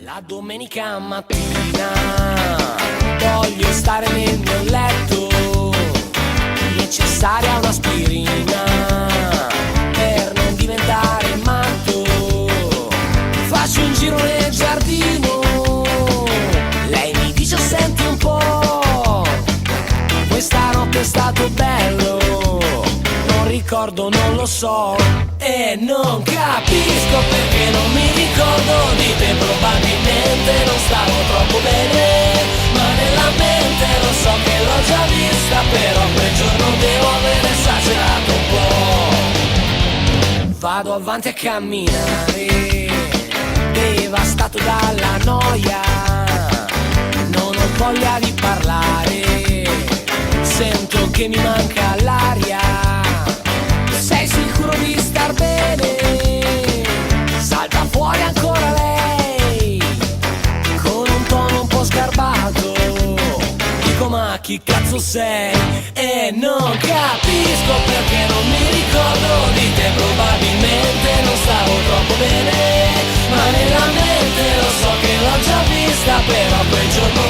La domenica mattina voglio stare nel mio letto, necessaria un'aspirina per non diventare matto. Faccio un giro nel giardino, lei mi dice senti un po', questa notte è stato bello, non ricordo, non lo so, e non capisco perché non mi ricordo di te. Probabilmente non stavo troppo bene, ma nella mente lo so che l'ho già vista, però quel giorno devo aver esagerato un po'. Vado avanti a camminare, devastato dalla noia, non ho voglia di parlare, sento che mi manca l'aria. Sei sicuro di star bene? Salta fuori ancora lei, con un tono un po' sgarbato. Dico ma chi cazzo sei? E non capisco perché non mi ricordo di te. Probabilmente non stavo troppo bene, ma nella mente lo so che l'ho già vista, però quel giorno